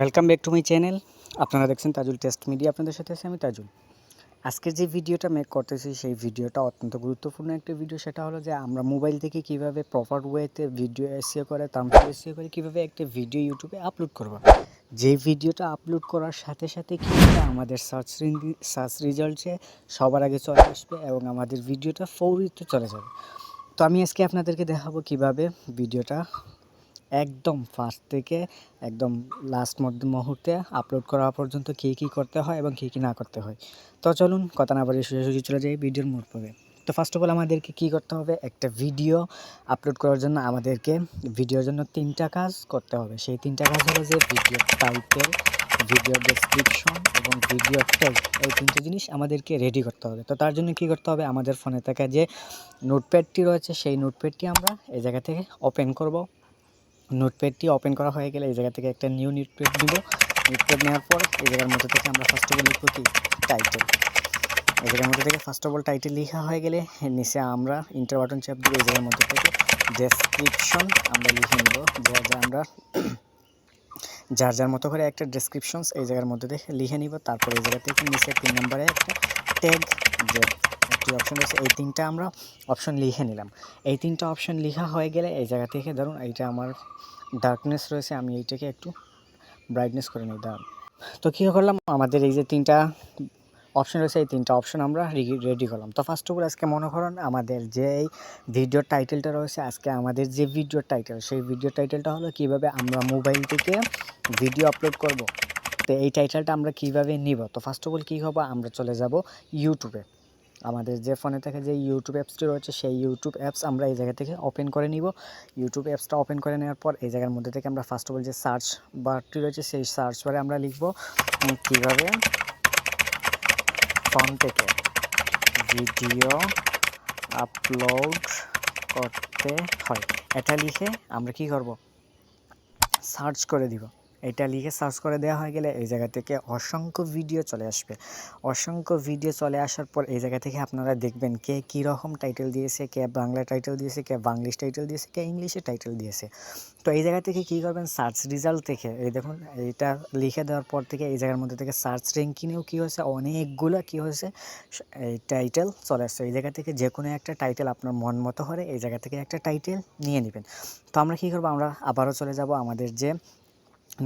Welcome back to my channel. আপনারা দেখছেন Tajul test media. আপনাদের সাথে আছি আমি তাজুল। আজকের যে ভিডিওটা মেক করতেছি সেই ভিডিওটা অত্যন্ত গুরুত্বপূর্ণ একটা ভিডিও। সেটা হলো যে আমরা মোবাইল থেকে কিভাবে প্রপার ওয়েতে ভিডিও এসইও করে থাম্বনেল এসইও করে কিভাবে একটা ভিডিও ইউটিউবে আপলোড করব। যে ভিডিওটা আপলোড করার সাথে সাথে কী হবে, আমাদের সার্চ রেজাল্টে সবার আগে চলে আসবে এবং আমাদের ভিডিওটা ফৌরিতে চলে যাবে। তো আমি আজকে আপনাদেরকে দেখাবো কিভাবে ভিডিওটা একদম ফার্স্ট থেকে একদম লাস্ট মুহূর্তে আপলোড করা পর্যন্ত কী করতে হয় এবং কী না করতে হয়। তো চলুন কথা না বাড়িয়ে সোজাসুজি চলে যাই ভিডিওর মূল পর্বে। তো ফার্স্ট অফ অল আমাদেরকে কী করতে হবে, একটা ভিডিও আপলোড করার জন্য আমাদেরকে ভিডিওর জন্য 3টা কাজ করতে হবে। সেই 3টা কাজ হলো যে ভিডিও টাইটেল, ভিডিও ডেসক্রিপশন এবং ভিডিও ট্যাগ। এই 3টে জিনিস আমাদেরকে রেডি করতে হবে। তো তার জন্য কী করতে হবে, আমাদের ফোনে থাকা যে নোটপ্যাডটি রয়েছে সেই নোটপ্যাডটি আমরা এই জায়গা থেকে ওপেন করব। নোটপ্যাডটি ওপেন করা হয়ে গেলে এই জায়গা থেকে একটা নিউ নোটপ্যাড দিব। নোটপ্যাড নেওয়ার পর এই জায়গার মধ্যে থেকে আমরা ফার্স্ট অফ অল লিখব কি টাইটেল। এই জায়গার মধ্যে থেকে ফার্স্ট অফ অল টাইটেল লেখা হয়ে গেলে নিচে আমরা ইন্টার বাটন চাপ দিব। এই জায়গার মধ্যে থেকে ডেসক্রিপশন আমরা লিখে নিব। আমরা যার মতো করে একটা ডেসক্রিপশনস এই জায়গার মধ্যে থেকে লিখে নিব। তারপর এই জায়গা থেকে নিচে 3 নম্বরে একটা ট্যাগ যে একটি অপশন রয়েছে, এই 3টা আমরা অপশন লিখে নিলাম। এই 3টা অপশন লেখা হয়ে গেলে এই জায়গা থেকে ধরুন এইটা আমার ডার্কনেস রয়েছে, আমি এইটাকে একটু ব্রাইটনেস করে নিই। তো কী করলাম, আমাদের এই যে 3টা অপশন রয়েছে এই 3টা অপশন আমরা রেডি করলাম। তো ফার্স্ট অফ অল আজকে মনে করুন আমাদের যে এই ভিডিওর টাইটেলটা রয়েছে, আজকে আমাদের যে ভিডিওর টাইটেল সেই ভিডিওর টাইটেলটা হলো কীভাবে আমরা মোবাইল থেকে ভিডিও আপলোড করব। তো এই টাইটেলটা আমরা কীভাবে নিব, তো ফার্স্ট অফ অল কী হবে, আমরা চলে যাব ইউটিউবে। আমাদের যে ফোনে থেকে যে ইউটিউব অ্যাপসটি রয়েছে সেই ইউটিউব অ্যাপস আমরা এই জায়গা থেকে ওপেন করে নিব। ইউটিউব অ্যাপসটা ওপেন করে নেওয়ার পর এই জায়গার মধ্যে থেকে আমরা ফার্স্ট অফ অল যে সার্চ বারটি রয়েছে সেই সার্চ বারে আমরা লিখব কীভাবে ফোন থেকে ভিডিও আপলোড করতে হয়। এটা লিখে আমরা কি করব, সার্চ করে দিব। এটা লিখে সার্চ করে দেওয়া হয়ে গেলে এই জায়গা থেকে অসংখ্য ভিডিও চলে আসবে। অসংখ্য ভিডিও চলে আসার পর এই জায়গা থেকে আপনারা দেখবেন কে কী রকম টাইটেল দিয়েছে, কে বাংলা টাইটেল দিয়েছে, কে বাংলিশ টাইটেল দিয়েছে, কে ইংলিশে টাইটেল দিয়েছে। তো এই জায়গা থেকে কী করবেন, সার্চ রেজাল্ট থেকে এই দেখুন এইটা লিখে দেওয়ার পর থেকে এই জায়গার মধ্যে থেকে সার্চ র্যাঙ্কিংয়েও কী হয়েছে, অনেকগুলো কী হয়েছে এই টাইটেল চলে আসছে। এই জায়গা থেকে যে কোনো একটা টাইটেল আপনার মন মতো হলে এই জায়গা থেকে একটা টাইটেল নিয়ে নেবেন। তো আমরা কী করবো, আমরা আবারও চলে যাব আমাদের যে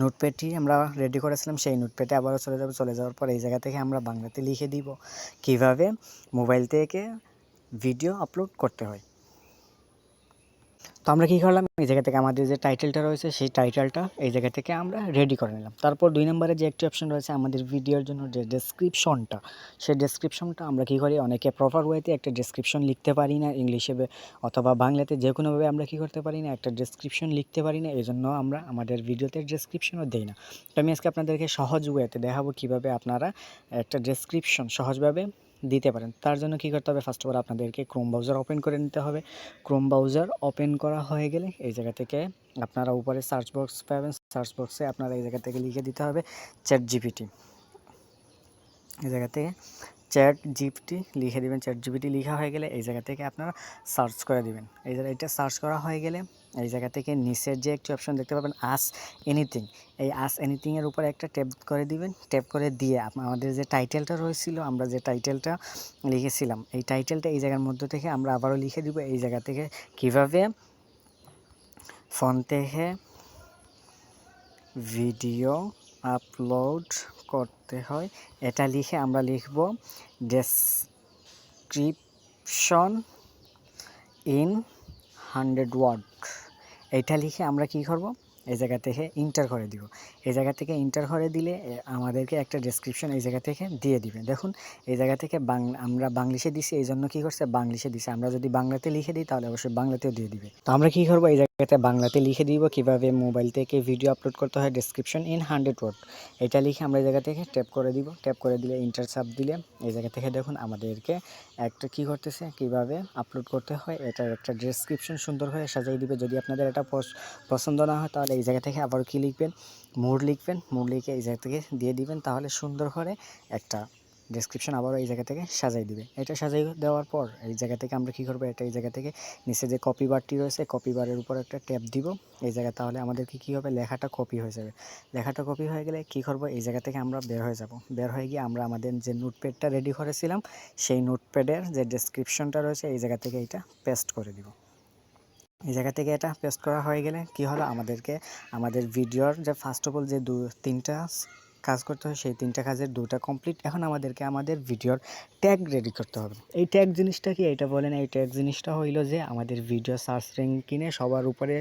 নোটপ্যাডটি আমরা রেডি করেছিলাম সেই নোটপ্যাডে আবারও চলে যাওয়ার পর এই জায়গা থেকে আমরা বাংলাতে লিখে দিব কিভাবে মোবাইল থেকে ভিডিও আপলোড করতে হয়। তো আমরা কী করলাম, এই জায়গা থেকে আমাদের যে টাইটেলটা রয়েছে সেই টাইটেলটা এই জায়গা থেকে আমরা রেডি করে নিলাম। তারপর 2 নম্বরে যে একটি অপশন রয়েছে আমাদের ভিডিওর জন্য যে ডেসক্রিপশনটা, সেই ডেসক্রিপশনটা আমরা কী করি, অনেকে প্রপার ওয়েতে একটা ডেসক্রিপশন লিখতে পারি না, ইংলিশে অথবা বাংলাতে যে কোনোভাবে আমরা কী করতে পারি না, একটা ডেসক্রিপশন লিখতে পারি না। এই জন্য আমরা আমাদের ভিডিওতে ডেসক্রিপশনও দেই না। তো আমি আজকে আপনাদেরকে সহজ ওয়েতে দেখাবো কীভাবে আপনারা একটা ডেসক্রিপশন সহজভাবে দিতে পারেন। তার জন্য কী করতে হবে, ফার্স্ট অফ অল আপনাদেরকে ক্রোম ব্রাউজার ওপেন করে নিতে হবে। ক্রোম ব্রাউজার ওপেন করা হয়ে গেলে এই জায়গা থেকে আপনারা উপরে সার্চ বক্স পাবেন, সার্চ বক্সে আপনারা এই জায়গা থেকে লিখে দিতে হবে চ্যাট জিপিটি। এই জায়গা থেকে চ্যাট জিপিটি লিখে দেবেন। চ্যাট জিপিটি লেখা হয়ে গেলে এই জায়গা থেকে আপনারা সার্চ করে দিবেন। এই জায়গা এটা সার্চ করা হয়ে গেলে এই জায়গা থেকে নিচের যে একটি অপশন দেখতে পাবেন আস্ক এনিথিং, এই আস্ক এনিথিংয়ের উপরে একটা ট্যাপ করে দিবেন। ট্যাপ করে দিয়ে আমাদের যে টাইটেলটা রয়েছিল, আমরা যে টাইটেলটা লিখেছিলাম এই টাইটেলটা এই জায়গার মধ্যে থেকে আমরা আবারও লিখে দিব। এই জায়গা থেকে কীভাবে ফোন থেকে ভিডিও আপলোড করতে হয় এটা লিখে আমরা লিখব ডেসক্রিপশন ইন 100 ওয়ার্ড। এইটা লিখে আমরা কি করব, এই জায়গা থেকে ইন্টার করে দিব। এই জায়গা থেকে ইন্টার করে দিলে আমাদেরকে একটা ডেসক্রিপশন এই জায়গা থেকে দিয়ে দিবে। দেখুন এই জায়গা থেকে আমরা বাংলিশে দিছি, এই জন্য কী করছে বাংলিশে দিছে। আমরা যদি বাংলাতে লিখে দিই তাহলে অবশ্যই বাংলাতেও দিয়ে দিবে। তো আমরা কী করবো, এই জায়গাতে বাংলাতে লিখে দিব কীভাবে মোবাইল থেকে ভিডিও আপলোড করতে হয়, ডেসক্রিপশন ইন 100 ওয়ার্ড। এটা লিখে আমরা এই জায়গা থেকে ট্যাপ করে দিব। ট্যাপ করে দিলে ইন্টার চাপ দিলে এই জায়গা থেকে দেখুন আমাদেরকে একটা কী করতেছে, কীভাবে আপলোড করতে হয় এটার একটা ডেসক্রিপশন সুন্দর হয়ে সাজিয়ে দিবে। যদি আপনাদের এটা পছন্দ না হয় তাহলে এই জায়গা থেকে আবার কী লিখবেন, মোর লিখবেন। মোর লিখে এই জায়গা থেকে দিয়ে দিবেন, তাহলে সুন্দর করে একটা ডেসক্রিপশন আবারও এই জায়গা থেকে সাজাই দিবে। এটা সাজাই দেওয়ার পর এই জায়গা থেকে আমরা কী করবো, এটা এই জায়গা থেকে নিচে যে কপি বারটি রয়েছে কপি বারের উপর একটা ট্যাপ দিব এই জায়গায়, তাহলে আমাদেরকে কী হবে, লেখাটা কপি হয়ে যাবে। লেখাটা কপি হয়ে গেলে কী করবো, এই জায়গা থেকে আমরা বের হয়ে যাব। বের হয়ে গিয়ে আমরা আমাদের যে নোটপ্যাডটা রেডি করেছিলাম সেই নোটপ্যাডের যে ডেসক্রিপশনটা রয়েছে এই জায়গা থেকে এটা পেস্ট করে দিব। এই জায়গা থেকে এটা পেস্ট করা হয়ে গেলে কি হলো, আমাদেরকে আমাদের ভিডিওর যে ফার্স্ট অফ অল যে তিনটা কাজ করতে হয় সেই তিনটা কাজের দুটা কমপ্লিট। এখন আমাদেরকে আমাদের ভিডিওর ট্যাগ রেডি করতে হবে। এই ট্যাগ জিনিসটা কি, এটা বলেন, এই ট্যাগ জিনিসটা হইলো যে আমাদের ভিডিও সার্চ র্যাঙ্কিংয়ে সবার উপরে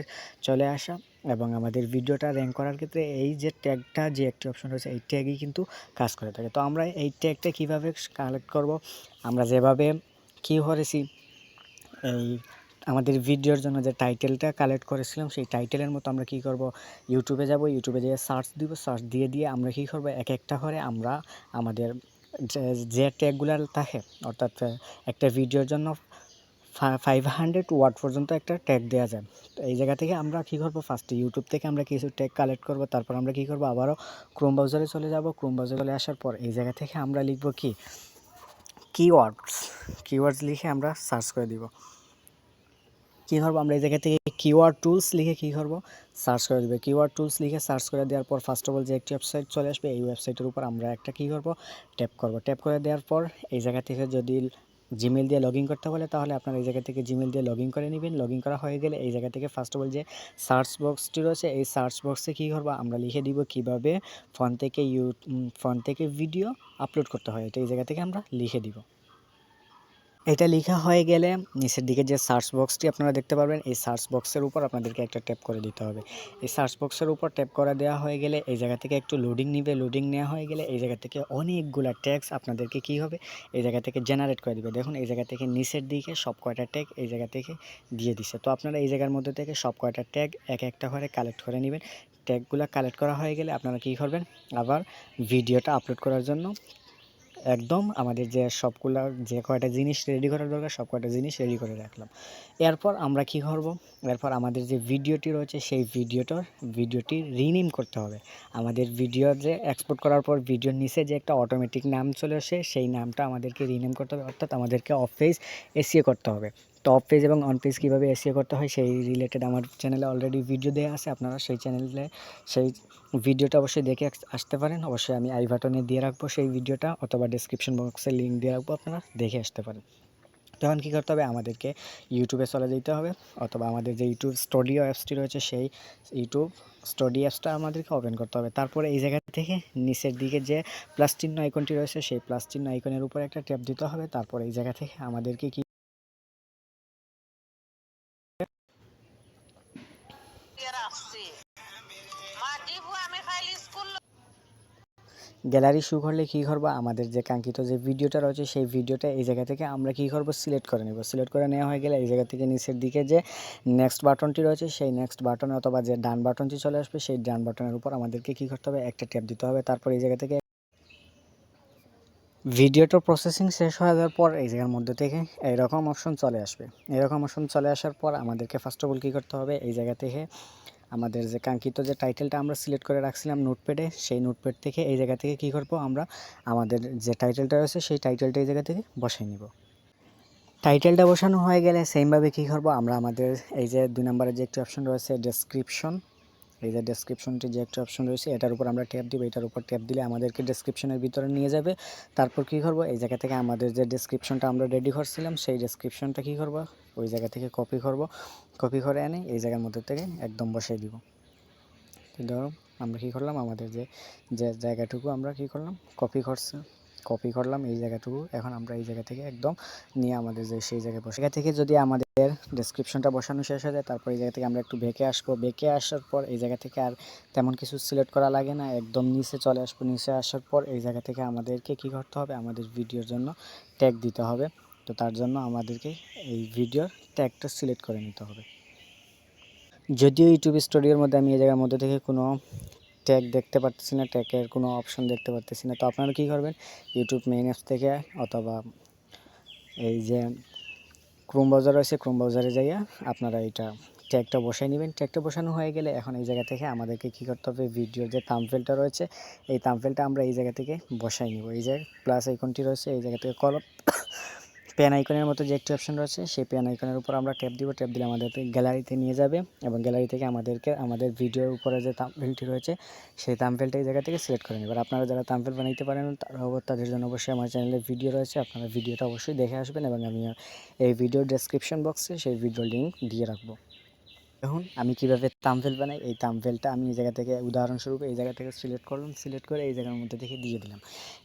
চলে আসা এবং আমাদের ভিডিওটা র্যাঙ্ক করার ক্ষেত্রে এই যে ট্যাগটা, যে একটি অপশন রয়েছে এই ট্যাগই কিন্তু কাজ করে থাকে। তো আমরা এই ট্যাগটা কীভাবে কালেক্ট করব, আমরা যেভাবে কী করেছি, এই আমাদের ভিডিওর জন্য যে টাইটেলটা কালেক্ট করেছিলাম সেই টাইটেলের মতো আমরা কী করব, ইউটিউবে যাব, ইউটিউবে যেয়ে সার্চ দিব, সার্চ দিয়ে আমরা কী করব, এক একটা করে আমরা আমাদের যে ট্যাগগুলো থাকে, অর্থাৎ একটা ভিডিওর জন্য 500 ওয়ার্ড পর্যন্ত একটা ট্যাগ দেওয়া যায়। তো এই জায়গা থেকে আমরা কী করব, ফার্স্টে ইউটিউব থেকে আমরা কিছু ট্যাগ কালেক্ট করব, তারপর আমরা কী করব, আবারও ক্রোম ব্রাউজারে চলে যাব। ক্রোম ব্রাউজারে চলে আসার পর এই জায়গা থেকে আমরা লিখব কি, কিওয়ার্ডস লিখে আমরা সার্চ করে দিব। কী করবো, আমরা এই জায়গা থেকে কিওয়ার্ড টুলস লিখে কী করবো, সার্চ করে দেবে। কিওয়ার্ড টুলস লিখে সার্চ করে দেওয়ার পর ফার্স্ট অফ অল যে একটি ওয়েবসাইট চলে আসবে, এই ওয়েবসাইটের উপর আমরা একটা কী করবো, ট্যাপ করব। ট্যাপ করে দেওয়ার পর এই জায়গা থেকে যদি জিমেল দিয়ে লগ ইন করতে বলে তাহলে আপনারা এই জায়গা থেকে জিমেল দিয়ে লগ ইন করে নেবেন। লগ ইন করা হয়ে গেলে এই জায়গা থেকে ফার্স্ট অফ অল যে সার্চ বক্সটি রয়েছে এই সার্চ বক্সে কী করবো, আমরা লিখে দিব কীভাবে ফোন থেকে ভিডিও আপলোড করতে হয়, এটা এই জায়গা থেকে আমরা লিখে দিব। এটা লেখা হয়ে গেলে নিচের দিকে যে সার্চ বক্সটি আপনারা দেখতে পারবেন, এই সার্চ বক্সের উপর আপনাদেরকে একটা ট্যাপ করে দিতে হবে। এই সার্চ বক্সের উপর ট্যাপ করে দেওয়া হয়ে গেলে এই জায়গা থেকে একটু লোডিং নেবে। লোডিং নেওয়া হয়ে গেলে এই জায়গা থেকে অনেকগুলা ট্যাগস আপনাদেরকে কী হবে, এই জায়গা থেকে জেনারেট করে দিবে। দেখুন এই জায়গা থেকে নিচের দিকে সব কয়টা ট্যাগ এই জায়গা থেকে দিয়ে দিছে। তো আপনারা এই জায়গার মধ্যে থেকে সব কয়টা ট্যাগ এক একটা করে কালেক্ট করে নেবেন। ট্যাগগুলো কালেক্ট করা হয়ে গেলে আপনারা কী করবেন, আবার ভিডিওটা আপলোড করার জন্য একদম আমাদের যে সবগুলা যে কয়টা জিনিস রেডি করার দরকার সব কয়টা জিনিস রেডি করে রাখলাম। এরপর আমরা কি করব, এরপর আমাদের যে ভিডিওটি রয়েছে সেই ভিডিওটি রিনেম করতে হবে। আমাদের ভিডিও যে এক্সপোর্ট করার পর ভিডিওর নিচে যে একটা অটোমেটিক নাম চলে আসে সেই নামটা আমাদেরকে রিনেম করতে হবে, অর্থাৎ আমাদেরকে অফ পেজ এসইও করতে হবে। তো অফ পেজ এবং অন পেজ কীভাবে এসইও করতে হয় সেই রিলেটেড আমার চ্যানেলে অলরেডি ভিডিও দেওয়া আছে, আপনারা সেই চ্যানেলে সেই ভিডিওটা অবশ্যই দেখে আসতে পারেন। অবশ্যই আমি আই বাটনে দিয়ে রাখবো সেই ভিডিওটা, অথবা ডেসক্রিপশন বক্সে লিঙ্ক দিয়ে রাখবো, আপনারা দেখে আসতে পারেন। তখন কী করতে হবে, আমাদেরকে ইউটিউবে চলে যেতে হবে, অথবা আমাদের যে ইউটিউব স্টুডিও অ্যাপসটি রয়েছে সেই ইউটিউব স্টুডিও অ্যাপসটা আমাদেরকে ওপেন করতে হবে। তারপরে এই জায়গা থেকে নিচের দিকে যে প্লাস চিহ্ন আইকনটি রয়েছে সেই প্লাস চিহ্ন আইকনের উপর একটা ট্যাপ দিতে হবে। তারপর এই জায়গা থেকে আমাদেরকে কি গ্যালারি শো করলে কী করবো, আমাদের যে কাঙ্ক্ষিত যে ভিডিওটা রয়েছে সেই ভিডিওটা এই জায়গা থেকে আমরা কী করবো, সিলেক্ট করে নেব। সিলেক্ট করে নেওয়া হয়ে গেলে এই জায়গা থেকে নিচের দিকে যে নেক্সট বাটনটি রয়েছে সেই নেক্সট বাটন অথবা যে ডান বাটনটি চলে আসবে সেই ডান বাটনের উপর আমাদেরকে কী করতে হবে, একটা ট্যাপ দিতে হবে। তারপর এই জায়গা থেকে ভিডিওটা প্রসেসিং শেষ হয়ে যাওয়ার পর এই জায়গার মধ্যে থেকে এরকম অপশন চলে আসবে। এরকম অপশন চলে আসার পর আমাদেরকে ফার্স্ট অফ অল কী করতে হবে, এই জায়গা থেকে আমাদের যে কাঙ্ক্ষিত যে টাইটেলটা আমরা সিলেক্ট করে রাখছিলাম নোটপ্যাডে সেই নোটপ্যাড থেকে এই জায়গা থেকে কী করব, আমরা আমাদের যে টাইটেলটা রয়েছে সেই টাইটেলটা এই জায়গা থেকে বসাই নিব। টাইটেলটা বসানো হয়ে গেলে সেমভাবে কী করব, আমরা আমাদের এই যে 2 নম্বরের যে একটি অপশন রয়েছে ডেসক্রিপশন, এই যে ডেসক্রিপশনটি যে একটা অপশন রয়েছে এটার উপর আমরা ট্যাপ দিব। এটার উপর ট্যাপ দিলে আমাদেরকে ডেসক্রিপশনের ভিতরে নিয়ে যাবে। তারপর কী করব, এই জায়গা থেকে আমাদের যে ডেসক্রিপশনটা আমরা রেডি করছিলাম সেই ডেসক্রিপশনটা কী করব, ওই জায়গা থেকে কপি করব। কপি করে এনে এই জায়গার মধ্যে থেকে একদম বসাই দিব। ধরো আমরা কী করলাম, আমাদের যে যে জায়গাটুকু আমরা কী করলাম, কপি করলাম এই জায়গাটুকু। এখন আমরা এই জায়গা থেকে একদম নিয়ে আমাদের যে সেই জায়গায় বসে জায়গা থেকে যদি আমাদের ডেসক্রিপশনটা বসানো শেষ হয়ে যায় তারপর এই জায়গা থেকে আমরা একটু বেঁকে আসবো। বেঁকে আসার পর এই জায়গা থেকে আর তেমন কিছু সিলেক্ট করা লাগে না, একদম নিচে চলে আসবো। নিচে আসার পর এই জায়গা থেকে আমাদেরকে কী করতে হবে, আমাদের ভিডিওর জন্য ট্যাগ দিতে হবে। তো তার জন্য আমাদেরকে এই ভিডিওর ট্যাগটা সিলেক্ট করে নিতে হবে। যদিও ইউটিউব স্টুডিওর মধ্যে আমি এই জায়গার মধ্যে থেকে কোনো ট্যাগ দেখতে পারতেছি না, ট্যাগের কোনো অপশন দেখতে পারতেছি না। তো আপনারা কী করবেন, ইউটিউব মেইন অ্যাপস থেকে অথবা এই যে ক্রোম ব্রাউজার রয়েছে ক্রোম ব্রাউজারে যাইয়া আপনারা এটা ট্যাগটা বসাই নেবেন। ট্যাগটা বসানো হয়ে গেলে এখন এই জায়গা থেকে আমাদেরকে কী করতে হবে, ভিডিওর যে থাম্বনেলটা রয়েছে এই থাম্বনেলটা আমরা এই জায়গা থেকে বসাই নিব। এই যে প্লাস আইকনটি রয়েছে এই জায়গা থেকে কলম পেন আইকনের মতো যে একটি অপশন রয়েছে সেই পেন আইকনের উপর আমরা ট্যাপ দিব। ট্যাপ দিলে আমাদেরকে গ্যালারিতে নিয়ে যাবে এবং গ্যালারি থেকে আমাদেরকে আমাদের ভিডিওর উপরে যে থাম্বনেলটি রয়েছে সেই থাম্বনেলটা এই জায়গা থেকে সিলেক্ট করে নেবেন। আপনারা যারা থাম্বনেল বানাইতে পারেন তাদের জন্য অবশ্যই আমার চ্যানেলে ভিডিও রয়েছে, আপনারা ভিডিওটা অবশ্যই দেখে আসবেন এবং আমি এই ভিডিওর ডেসক্রিপশন বক্সে সেই ভিডিও লিঙ্ক দিয়ে রাখবো। এখন আমি কীভাবে থাম্বনেল বানাই, এই থাম্বনেলটা আমি এই জায়গা থেকে উদাহরণস্বরূপ এই জায়গা থেকে সিলেক্ট করলাম, সিলেক্ট করে এই জায়গার মধ্যে থেকে দিয়ে দিলাম।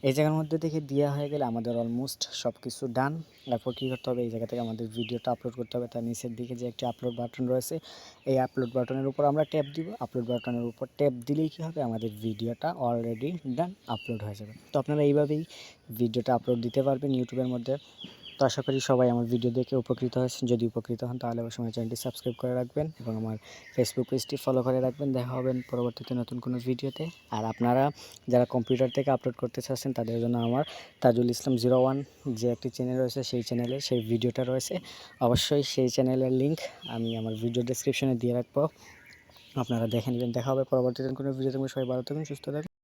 এই জায়গার মধ্যে থেকে দেওয়া হয়ে গেলে আমাদের অলমোস্ট সব কিছু ডান। তারপর কী করতে হবে, এই জায়গা থেকে আমাদের ভিডিওটা আপলোড করতে হবে। তার নিচের দিকে যে একটি আপলোড বাটন রয়েছে এই আপলোড বাটনের উপর আমরা ট্যাপ দিব। আপলোড বাটনের উপর ট্যাপ দিলেই কী হবে, আমাদের ভিডিওটা অলরেডি ডান, আপলোড হয়ে যাবে। তো আপনারা এইভাবেই ভিডিওটা আপলোড দিতে পারবেন ইউটিউবের মধ্যে। তো আশা করি সবাই আমার ভিডিও দেখে উপকৃত হয়েছেন। যদি উপকৃত হন তাহলে অবশ্যই আমার চ্যানেলটি সাবস্ক্রাইব করে রাখবেন এবং আমার ফেসবুক পেজটি ফলো করে রাখবেন। দেখা হবে পরবর্তীতে নতুন কোনো ভিডিওতে। আর আপনারা যারা কম্পিউটার থেকে আপলোড করতে চাচ্ছেন তাদের জন্য আমার তাজুল ইসলাম 01 যে একটি চ্যানেল রয়েছে সেই চ্যানেলে সেই ভিডিওটা রয়েছে। অবশ্যই সেই চ্যানেলের লিঙ্ক আমি আমার ভিডিও ডেসক্রিপশনে দিয়ে রাখবো, আপনারা দেখে নেবেন। দেখা হবে পরবর্তীতে কোনো ভিডিওতে। সবাই ভালো থাকুন, সুস্থ থাকুন।